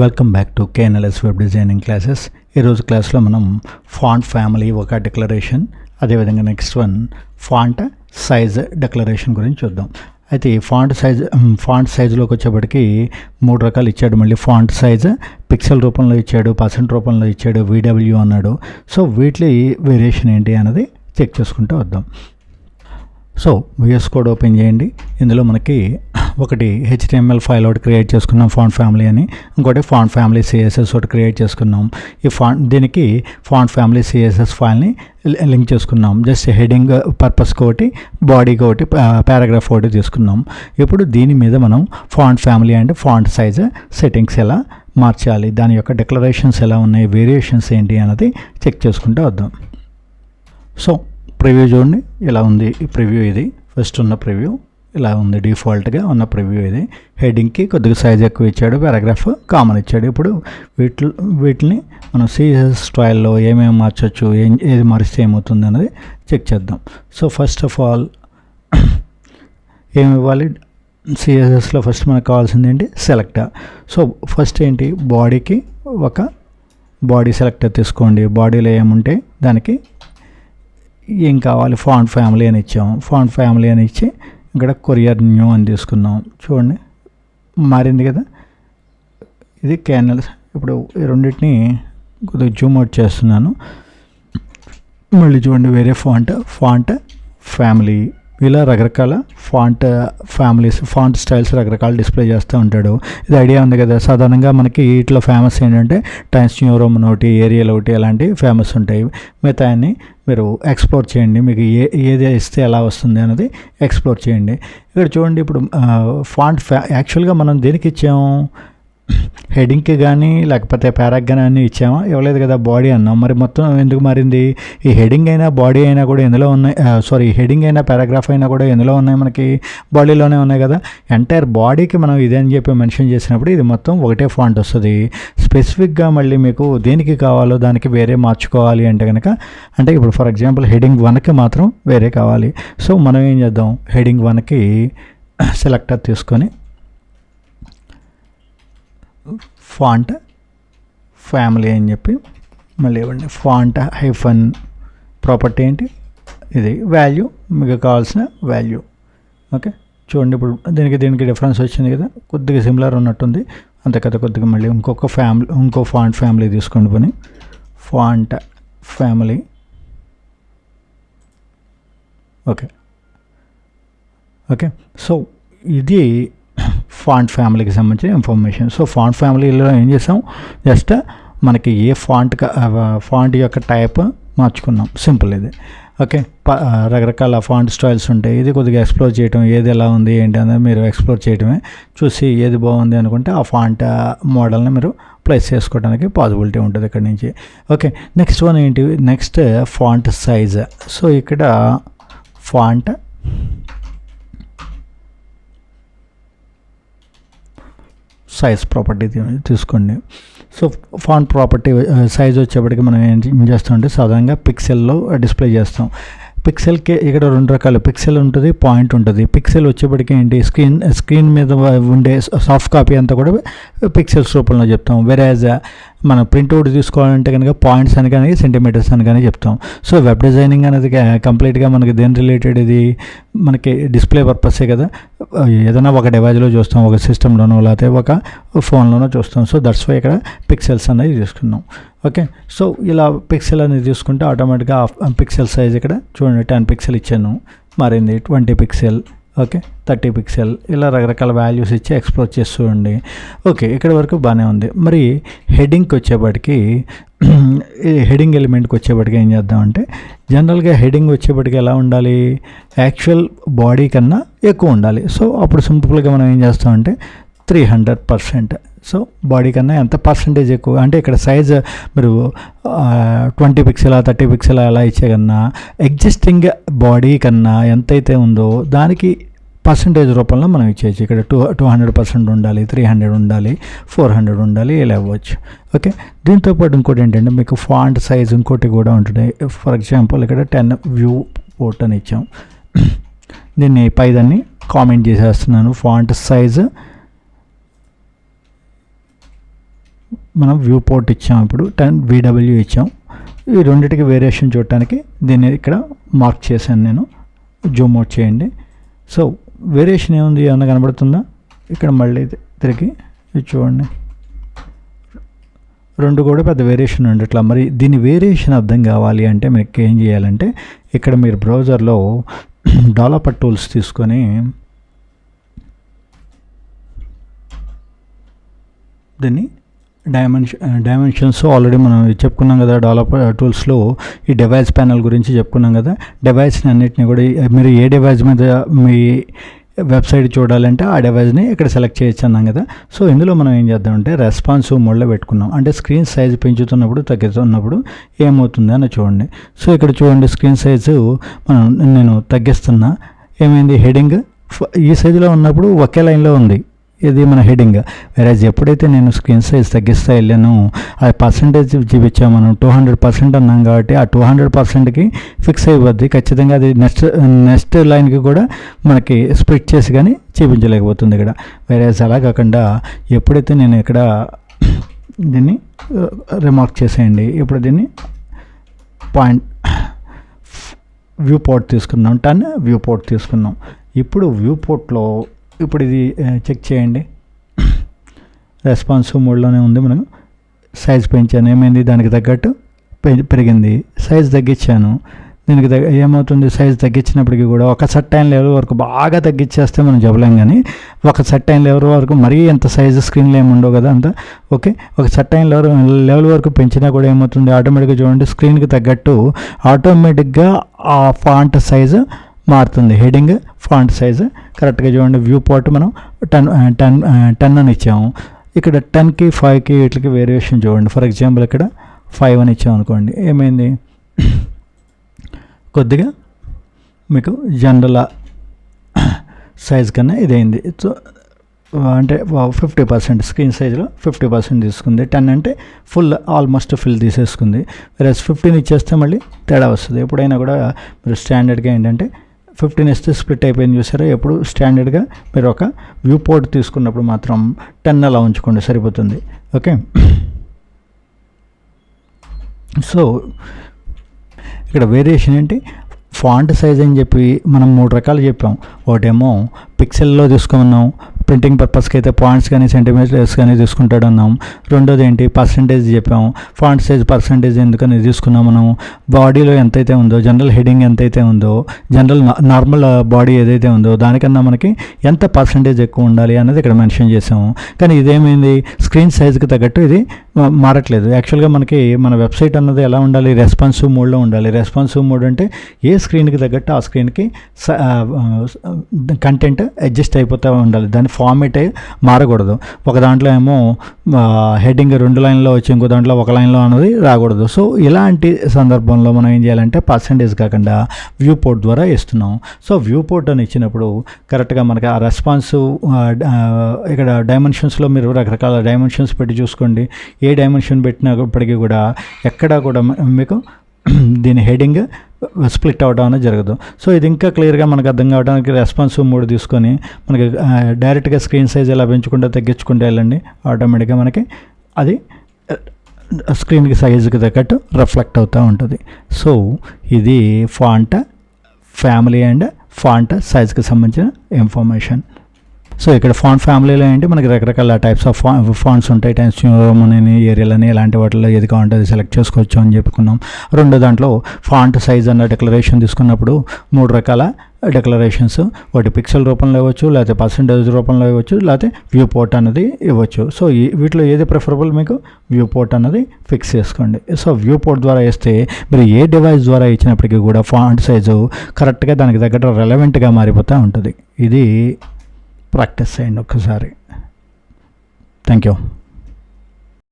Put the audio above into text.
Welcome back to KNLS web designing classes. ఈరోజు క్లాస్లో మనం ఫాంట్ ఫ్యామిలీ ఒక డిక్లరేషన్, అదేవిధంగా next one font size declaration గురించి చూద్దాం. అయితే ఈ ఫాంట్ సైజులోకి వచ్చేప్పటికి 3 రకాలు ఇచ్చాడు. మళ్ళీ ఫాంట్ సైజ్ పిక్సెల్ రూపంలో ఇచ్చాడు, పర్సెంట్ రూపంలో ఇచ్చాడు, VW అన్నాడు. సో వీటి వేరియేషన్ ఏంటి అన్నది చెక్ చేసుకుంటూ వద్దాం. సో VS కోడ్ ఓపెన్ చేయండి. ఇందులో మనకి ఒకటి HTML ఫైల్ ఒకటి క్రియేట్ చేసుకున్నాం ఫాంట్ ఫ్యామిలీ అని, ఇంకోటి ఫాంట్ ఫ్యామిలీ CSS ఒకటి క్రియేట్ చేసుకున్నాం. దీనికి ఫాంట్ ఫ్యామిలీ CSS ఫైల్ని లింక్ చేసుకున్నాం. జస్ట్ హెడింగ్ పర్పస్కి ఒకటి, బాడీకి ఒకటి, పారాగ్రాఫ్ ఒకటి తీసుకున్నాం. ఇప్పుడు దీని మీద మనం font family and font size settings ఎలా మార్చాలి, దాని యొక్క డిక్లరేషన్స్ ఎలా ఉన్నాయి, వేరియేషన్స్ ఏంటి అన్నది చెక్ చేసుకుంటూ వద్దాం. సో ప్రివ్యూ చూడండి, ఇలా ఉంది ఈ ప్రివ్యూ. ఇది ఫస్ట్ ఉన్న ప్రివ్యూ ఇలా ఉంది, డిఫాల్ట్గా ఉన్న ప్రివ్యూ ఇది. హెడింగ్కి కొద్దిగా సైజ్ ఎక్కువ ఇచ్చాడు, పారాగ్రాఫ్ కామన్ ఇచ్చాడు. ఇప్పుడు వీటిని మనం CSS స్టైల్లో ఏమేమి మార్చవచ్చు, ఏది మారిస్తే ఏమవుతుంది అన్నది చెక్ చేద్దాం. సో ఫస్ట్ ఆఫ్ ఆల్ ఏమి ఇవ్వాలి, CSSలో ఫస్ట్ మనకు కావాల్సింది ఏంటి, సెలెక్టర్. సో ఫస్ట్ ఏంటి, బాడీకి ఒక బాడీ సెలెక్టర్ తీసుకోండి. బాడీలో ఏముంటే దానికి ఏం కావాలి, ఫాంట్ ఫ్యామిలీ అని ఇచ్చాము. ఫాంట్ ఫ్యామిలీ అని ఇచ్చి ఇక్కడ కొరియర్ న్యూ అని తీసుకున్నాం. చూడండి మారింది కదా, ఇది క్యానల్. ఇప్పుడు ఈ కొద్దిగా జూమ్ అవుట్ చేస్తున్నాను. మళ్ళీ చూడండి, వేరే ఫాంట్ ఫ్యామిలీ, ఇలా రకరకాల ఫాంట్ ఫ్యామిలీస్, ఫాంట్ స్టైల్స్ రకరకాల డిస్ప్లే చేస్తూ ఉంటాడు. ఇది ఐడియా ఉంది కదా. సాధారణంగా మనకి వీటిలో ఫేమస్ ఏంటంటే టైమ్స్ న్యూ రోమన్ ఒకటి, ఏరియల్ ఒకటి, అలాంటివి ఫేమస్ ఉంటాయి. మిగతా అన్ని మీరు ఎక్స్ప్లోర్ చేయండి, మీకు ఏది ఇస్తే ఎలా వస్తుంది అన్నది ఎక్స్ప్లోర్ చేయండి. ఇక్కడ చూడండి, ఇప్పుడు ఫాంట్ యాక్చువల్గా మనం దేనికి ఇచ్చాము, హెడింగ్కి కానీ లేకపోతే పారాగ్ కానీ అన్నీ ఇచ్చామా, ఇవ్వలేదు కదా. బాడీ అన్నాం, మరి మొత్తం ఎందుకు మారింది? ఈ హెడింగ్ అయినా బాడీ అయినా కూడా ఎందులో ఉన్నాయి, హెడింగ్ అయినా పారాగ్రాఫ్ అయినా కూడా ఎందులో ఉన్నాయి, మనకి బాడీలోనే ఉన్నాయి కదా. ఎంటైర్ బాడీకి మనం ఇదే అని చెప్పి మెన్షన్ చేసినప్పుడు ఇది మొత్తం ఒకటే ఫాంట్ వస్తుంది. స్పెసిఫిక్గా మళ్ళీ మీకు దేనికి కావాలో దానికి వేరే మార్చుకోవాలి అంటే కనుక, అంటే ఇప్పుడు ఫర్ ఎగ్జాంపుల్ హెడింగ్ 1కి మాత్రం వేరే కావాలి. సో మనం ఏం చేద్దాం, హెడింగ్ 1కి సెలెక్టర్ తీసుకొని ఫాంట్ ఫ్యామిలీ అని చెప్పి మళ్ళీ ఇవ్వండి. ఫాంట్ హైఫన్ ప్రాపర్టీ ఏంటి, ఇది వాల్యూ, మీకు కావాల్సిన వాల్యూ. ఓకే చూడండి, ఇప్పుడు దీనికి డిఫరెన్స్ వచ్చింది కదా, కొద్దిగా సిమిలర్ ఉన్నట్టుంది అంతే కదా. కొద్దిగా మళ్ళీ ఇంకో ఫాంట్ ఫ్యామిలీ తీసుకోండి పని, ఫాంట్ ఫ్యామిలీ. ఓకే సో ఇది ఫాంట్ ఫ్యామిలీకి సంబంధించిన ఇన్ఫర్మేషన్. సో ఫాంట్ ఫ్యామిలీలో ఏం చేసాం, జస్ట్ మనకి ఏ ఫాంట్ యొక్క టైప్ మార్చుకున్నాం, సింపుల్ ఇది. ఓకే రకరకాల ఫాంట్ స్టైల్స్ ఉంటాయి. ఇది కొద్దిగా ఎక్స్ప్లోర్ చేయటం, ఏది ఎలా ఉంది ఏంటి అనేది మీరు ఎక్స్ప్లోర్ చేయటమే. చూసి ఏది బాగుంది అనుకుంటే ఆ ఫాంట్ మోడల్ని మీరు ప్లేస్ చేసుకోవడానికి పాసిబిలిటీ ఉంటుంది ఇక్కడ నుంచి. ఓకే నెక్స్ట్ వన్ ఏంటి, నెక్స్ట్ ఫాంట్ సైజ్. సో ఇక్కడ ఫాంట్ సైజ్ ప్రాపర్టీ తీసుకోండి. సో ఫాంట్ ప్రాపర్టీ సైజ్ వచ్చేప్పటికి మనం ఏం చేస్తామంటే సాధారణంగా పిక్సెల్లో డిస్ప్లే చేస్తాం. పిక్సెల్కి ఇక్కడ 2 రకాలు, పిక్సెల్ ఉంటుంది, పాయింట్ ఉంటుంది. పిక్సెల్ వచ్చేప్పటికి ఏంటి, స్క్రీన్ మీద ఉండే సాఫ్ట్ కాపీ అంతా కూడా పిక్సెల్స్ రూపంలో చెప్తాం. వెరాజ్ మనం ప్రింట్అవుట్ తీసుకోవాలంటే కనుక పాయింట్స్ అని కానీ సెంటీమీటర్స్ అని కానీ చెప్తాం. సో వెబ్ డిజైనింగ్ అనేది కంప్లీట్గా మనకి దేని రిలేటెడ్, ఇది మనకి డిస్ప్లే పర్పసే కదా. ఏదైనా ఒక డివైజ్లో చూస్తాం, ఒక సిస్టంలోనో లేకపోతే ఒక ఫోన్లోనో చూస్తాం. సో దట్స్ వై ఇక్కడ పిక్సెల్స్ అనేది తీసుకున్నాం. ఓకే సో ఇలా పిక్సెల్ అనేది తీసుకుంటే ఆటోమేటిక్గా పిక్సెల్ సైజ్ ఇక్కడ చూడండి 10 పిక్సెల్ ఇచ్చాను, మారింది 20 పిక్సెల్, ఓకే 30 పిక్సెల్, ఇలా రకరకాల వాల్యూస్ ఇచ్చి ఎక్స్ప్లోర్ చేస్తూ ఉండి. ఓకే ఇక్కడ వరకు బాగానే ఉంది. మరి హెడింగ్కి వచ్చేప్పటికి, హెడింగ్ ఎలిమెంట్కి వచ్చేప్పటికి ఏం చేద్దామంటే, జనరల్గా హెడింగ్ వచ్చేప్పటికి ఎలా ఉండాలి, యాక్చువల్ బాడీ కన్నా ఎక్కువ ఉండాలి. సో అప్పుడు సింపుల్గా మనం ఏం చేస్తామంటే 300%. సో బాడీ కన్నా ఎంత పర్సంటేజ్ ఎక్కువ అంటే ఇక్కడ సైజ్ మీరు 20 పిక్సెలా 30 పిక్సెలా అలా ఇచ్చే కన్నా ఎగ్జిస్టింగ్ బాడీ కన్నా ఎంతైతే ఉందో దానికి పర్సంటేజ్ రూపంలో మనం ఇచ్చేయచ్చు. ఇక్కడ 200% ఉండాలి, 300 ఉండాలి, 400 ఉండాలి, ఇలా ఇవ్వచ్చు. ఓకే దీంతోపాటు ఇంకోటి ఏంటంటే మీకు ఫాంట్ సైజ్ ఇంకోటి కూడా ఉంటుంది. ఫర్ ఎగ్జాంపుల్ ఇక్కడ 10 వ్యూ పోర్ట్ అని ఇచ్చాం. దీన్ని పైదాన్ని కామెంట్ చేసేస్తున్నాను. ఫాంట్ సైజ్ మనం వ్యూ పోర్ట్ ఇచ్చాం, ఇప్పుడు 10 VW ఇచ్చాం. ఈ రెండింటికి వేరియేషన్ చూడటానికి దీన్ని ఇక్కడ మార్క్ చేశాను నేను. జూమ్ అవుట్ చేయండి. సో వేరియేషన్ ఏముంది, ఏమన్నా కనబడుతుందా? ఇక్కడ మళ్ళీ తిరిగి చూడండి, రెండు కూడా పెద్ద వేరియేషన్ ఉండట్లా. మరి దీని వేరియేషన్ అర్థం కావాలి అంటే మీకు ఏం చేయాలంటే, ఇక్కడ మీరు బ్రౌజర్లో డెవలపర్ టూల్స్ తీసుకొని దీన్ని డైమెన్షన్స్ ఆల్రెడీ మనం చెప్పుకున్నాం కదా. డెవలపర్ టూల్స్లో ఈ డివైస్ ప్యానల్ గురించి చెప్పుకున్నాం కదా. డివైస్ని అన్నిటిని కూడా మీరు ఏ డివైస్ మీద మీ వెబ్సైట్ చూడాలంటే ఆ డివైస్ని ఇక్కడ సెలెక్ట్ చేయొచ్చు అన్నాం కదా. సో ఇందులో మనం ఏం చేద్దామంటే రెస్పాన్సివ్ మోడ్లో పెట్టుకున్నాం. అంటే స్క్రీన్ సైజ్ పెంచుతున్నప్పుడు తగ్గుతున్నప్పుడు ఏమవుతుంది అని చూడండి. సో ఇక్కడ చూడండి, స్క్రీన్ సైజు నేను తగ్గిస్తున్నా. ఏమైంది, హెడింగ్ ఈ సైజులో ఉన్నప్పుడు ఒకే లైన్లో ఉంది, ఇది మన హెడింగ్. వేరేజ్ ఎప్పుడైతే నేను స్క్రీన్ సైజ్ తగ్గిస్తా వెళ్ళాను, అది పర్సంటేజ్ చూపించాము మనం 200% అన్నాం కాబట్టి ఆ 200%కి ఫిక్స్ అయిపోద్ది ఖచ్చితంగా. అది నెక్స్ట్ లైన్కి కూడా మనకి స్ప్లిట్ చేసి కానీ చూపించలేకపోతుంది ఇక్కడ. వేరేజ్ అలా కాకుండా ఎప్పుడైతే నేను ఇక్కడ దీన్ని రిమార్క్ చేసేయండి. ఇప్పుడు దీన్ని పాయింట్ వ్యూ పోర్ట్ తీసుకున్నాం, 10 వ్యూ పోర్ట్ తీసుకున్నాం. ఇప్పుడు వ్యూ పోర్ట్లో ఇప్పుడు ఇది చెక్ చేయండి, రెస్పాన్సివ్ మోడ్లోనే ఉంది. మనం సైజ్ పెంచాను, ఏమైంది, దానికి తగ్గట్టు పెరిగింది. సైజ్ తగ్గించాను, దీనికి ఏమవుతుంది, సైజ్ తగ్గించినప్పటికీ కూడా ఒక సర్టైన్ లెవెల్ వరకు బాగా తగ్గించేస్తే మనం చెప్పలేం. కానీ ఒక సర్టైన్ లెవెల్ వరకు మరీ ఎంత సైజు స్క్రీన్లో ఏమి ఉండవు కదా అంతా. ఓకే, ఒక సర్టైన్ లెవెల్ వరకు పెంచినా కూడా ఏమవుతుంది, ఆటోమేటిక్గా చూడండి స్క్రీన్కి తగ్గట్టు ఆటోమేటిక్గా ఆ ఫాంట్ సైజు మారుతుంది. హెడింగ్ ఫాంట్ సైజు కరెక్ట్గా చూడండి. వ్యూ పోర్ట్ మనం 10 అని ఇచ్చాము. ఇక్కడ 10కి 5కి వీటికి వేరియేషన్ చూడండి. ఫర్ ఎగ్జాంపుల్ ఇక్కడ 5 అని ఇచ్చాము అనుకోండి, ఏమైంది, కొద్దిగా మీకు జనరల్ సైజ్ కన్నా ఇదైంది. సో అంటే 50% స్క్రీన్ సైజ్లో 50% తీసుకుంది. 10 అంటే ఆల్మోస్ట్ ఫుల్ తీసేసుకుంది. వేరే 15 ఇచ్చేస్తే మళ్ళీ తేడా వస్తుంది. ఎప్పుడైనా కూడా మీరు స్టాండర్డ్గా ఏంటంటే 15 ఇస్తే స్ప్లిట్ అయిపోయింది చూసారా. ఎప్పుడు స్టాండర్డ్గా మీరు ఒక వ్యూ పోర్ట్ తీసుకున్నప్పుడు మాత్రం 10 అలా ఉంచుకోండి, సరిపోతుంది. ఓకే, సో ఇక్కడ వేరియేషన్ ఏంటి, ఫాంట్ సైజ్ అని చెప్పి మనం 3 రకాలు చెప్పాం. ఒకటేమో పిక్సెల్లో తీసుకోమన్నాం, ప్రింటింగ్ పర్పస్కి అయితే పాయింట్స్ కానీ సెంటీమీటర్స్ కానీ తీసుకుంటాడు అన్నాం. రెండోది ఏంటి, పర్సంటేజ్ చెప్పాము. ఫాంట్ సైజ్ పర్సంటేజ్ ఎందుకని తీసుకున్నాం మనం, బాడీలో ఎంతైతే ఉందో, జనరల్ హెడింగ్ ఎంతైతే ఉందో, జనరల్ నార్మల్ బాడీ ఏదైతే ఉందో దానికన్నా మనకి ఎంత పర్సంటేజ్ ఎక్కువ ఉండాలి అన్నది ఇక్కడ మెన్షన్ చేసాము. కానీ ఇదేమైంది, స్క్రీన్ సైజ్కి తగ్గట్టు ఇది మారట్లేదు. యాక్చువల్గా మనకి మన వెబ్సైట్ అన్నది ఎలా ఉండాలి, రెస్పాన్సివ్ మోడ్లో ఉండాలి. రెస్పాన్సివ్ మోడ్ అంటే ఏ స్క్రీన్కి తగ్గట్టు ఆ స్క్రీన్కి కంటెంట్ అడ్జస్ట్ అయిపోతూ ఉండాలి, దాని ఫార్మేట్ మారకూడదు. ఒక దాంట్లో ఏమో హెడ్డింగ్ 2 లైన్లో వచ్చి ఇంకో దాంట్లో 1 లైన్లో అన్నది రాకూడదు. సో ఇలాంటి సందర్భంలో మనం ఏం చేయాలంటే పర్సంటేజ్ కాకుండా వ్యూ పోర్ట్ ద్వారా ఇస్తున్నాం. సో వ్యూ పోర్ట్ అని ఇచ్చినప్పుడు కరెక్ట్గా మనకి ఆ రెస్పాన్సివ్ ఇక్కడ డైమెన్షన్స్లో మీరు రకరకాల డైమెన్షన్స్ పెట్టి చూసుకోండి. ఏ డైమెన్షన్ పెట్టినప్పటికీ కూడా ఎక్కడా కూడా మీకు దీని హెడింగ్ స్ప్లిట్ అవడం అనేది జరగదు. సో ఇది ఇంకా క్లియర్గా మనకు అర్థం కావడానికి రెస్పాన్సివ్ మోడ్ తీసుకొని మనకి డైరెక్ట్గా స్క్రీన్ సైజ్ ఎలా పెంచుకుంటే తగ్గించుకుంటే వెళ్ళండి, ఆటోమేటిక్గా మనకి అది స్క్రీన్కి సైజుకి తగ్గట్టు రిఫ్లెక్ట్ అవుతూ ఉంటుంది. సో ఇది ఫాంట్ ఫ్యామిలీ అండ్ ఫాంట్ సైజ్కి సంబంధించిన ఇన్ఫర్మేషన్. సో ఇక్కడ ఫాంట్ ఫ్యామిలీలో ఏంటి, మనకి రకరకాల టైప్స్ ఆఫ్ ఫాంట్స్ ఉంటాయి. టైమ్స్ న్యూ రోమన్ అని, ఏరియల్ అని, ఇలాంటి వాటిలో ఏది కావాలంటే అది సెలెక్ట్ చేసుకోవచ్చు అని చెప్పుకున్నాం. రెండో దాంట్లో ఫాంట్ సైజ్ అన్న డిక్లరేషన్ తీసుకున్నప్పుడు 3 రకాల డిక్లరేషన్స్, ఒకటి పిక్సెల్ రూపంలో ఇవ్వచ్చు, లేకపోతే పర్సంటేజ్ రూపంలో ఇవ్వచ్చు, లేకపోతే వ్యూ పోర్ట్ అన్నది ఇవ్వచ్చు. సో వీటిలో ఏది ప్రిఫరబుల్ మీకు వ్యూ పోర్ట్ అన్నది ఫిక్స్ చేసుకోండి. సో వ్యూ పోర్ట్ ద్వారా వేస్తే మీరు ఏ డివైస్ ద్వారా ఇచ్చినప్పటికీ కూడా ఫాంట్ సైజు కరెక్ట్గా దానికి తగ్గట్టు రెలవెంట్గా మారిపోతూ ఉంటుంది. ఇది ప్రాక్టీస్ చేయండి ఒక్కసారి. Thank you.